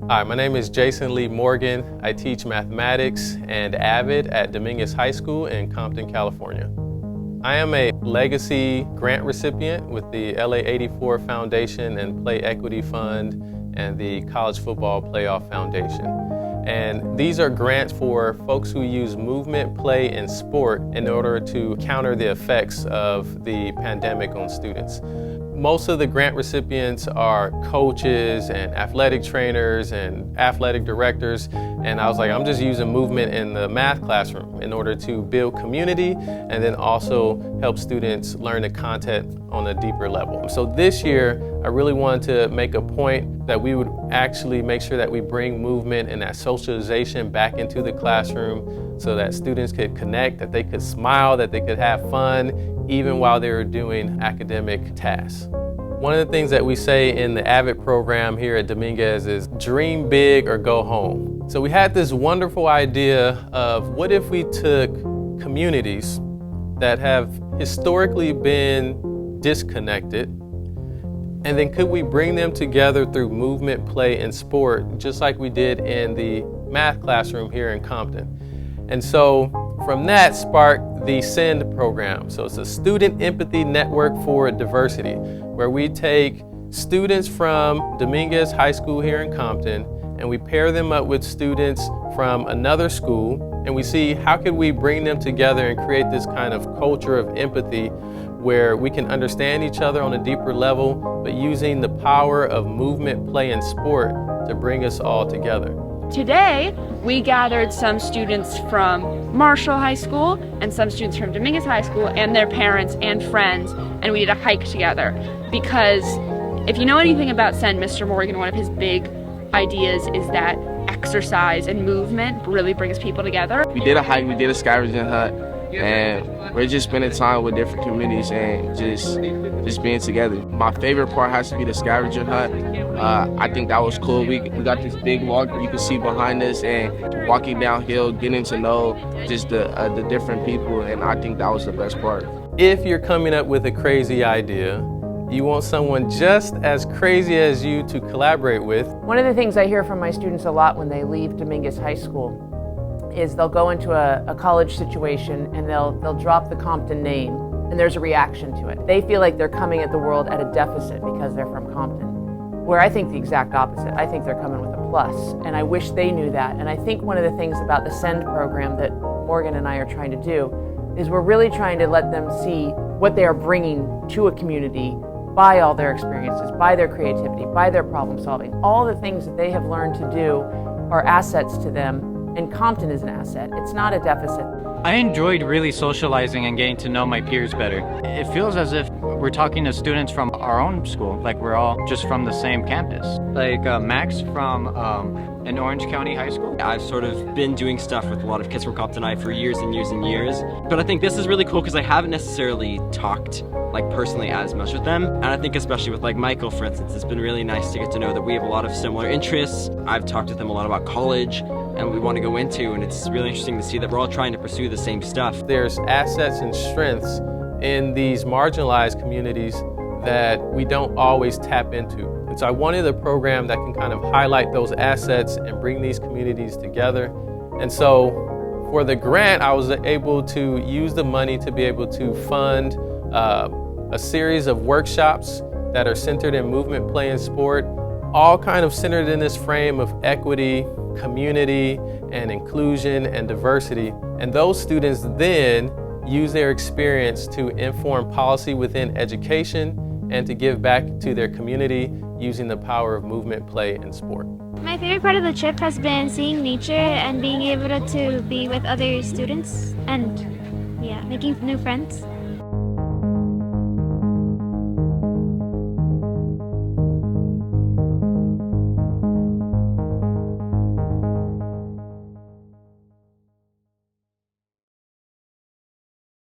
Hi, my name is Jason Lee Morgan. I teach mathematics and AVID at Dominguez High School in Compton, California. I am a legacy grant recipient with the LA84 Foundation and Play Equity Fund and the College Football Playoff Foundation. And these are grants for folks who use movement, play, and sport in order to counter the effects of the pandemic on students. Most of the grant recipients are coaches and athletic trainers and athletic directors, and I was like, I'm just using movement in the math classroom in order to build community and then also help students learn the content on a deeper level. So this year, I really wanted to make a point that we would actually make sure that we bring movement and that socialization back into the classroom so that students could connect, that they could smile, that they could have fun, even while they were doing academic tasks. One of the things that we say in the AVID program here at Dominguez is dream big or go home. So we had this wonderful idea of what if we took communities that have historically been disconnected, and then could we bring them together through movement, play, and sport, just like we did in the math classroom here in Compton. And so from that sparked the SEND program. So it's a Student Empathy Network for Diversity, where we take students from Dominguez High School here in Compton and we pair them up with students from another school, and we see how could we bring them together and create this kind of culture of empathy where we can understand each other on a deeper level, but using the power of movement, play, and sport to bring us all together. Today, we gathered some students from Marshall High School and some students from Dominguez High School and their parents and friends, and we did a hike together. Because if you know anything about SEND, Mr. Morgan, one of his big ideas is that exercise and movement really brings people together. We did a hike, we did a scavenger hunt, and we're just spending time with different communities and just being together. My favorite part has to be the scavenger hunt. I think that was cool. We got this big walk you can see behind us, and walking downhill, getting to know just the different people, and I think that was the best part. If you're coming up with a crazy idea, you want someone just as crazy as you to collaborate with. One of the things I hear from my students a lot when they leave Dominguez High School is they'll go into a college situation and they'll drop the Compton name, and there's a reaction to it. They feel like they're coming at the world at a deficit because they're from Compton, where I think the exact opposite. I think they're coming with a plus, and I wish they knew that. And I think one of the things about the SEND program that Morgan and I are trying to do is we're really trying to let them see what they are bringing to a community by all their experiences, by their creativity, by their problem solving. All the things that they have learned to do are assets to them. And Compton is an asset. It's not a deficit. I enjoyed really socializing and getting to know my peers better. It feels as if we're talking to students from our own school, like we're all just from the same campus. Like Max from an Orange County high school. I've sort of been doing stuff with a lot of kids from Compton for years and years and years. But I think this is really cool because I haven't necessarily talked like personally as much with them. And I think especially with like Michael, for instance, it's been really nice to get to know that we have a lot of similar interests. I've talked with them a lot about college and we want to go into, and it's really interesting to see that we're all trying to pursue the same stuff. There's assets and strengths in these marginalized communities that we don't always tap into. And so I wanted a program that can kind of highlight those assets and bring these communities together. And so for the grant, I was able to use the money to be able to fund a series of workshops that are centered in movement, play, and sport, all kind of centered in this frame of equity, community, and inclusion and diversity. And those students then use their experience to inform policy within education and to give back to their community using the power of movement, play, and sport. My favorite part of the trip has been seeing nature and being able to be with other students and making new friends.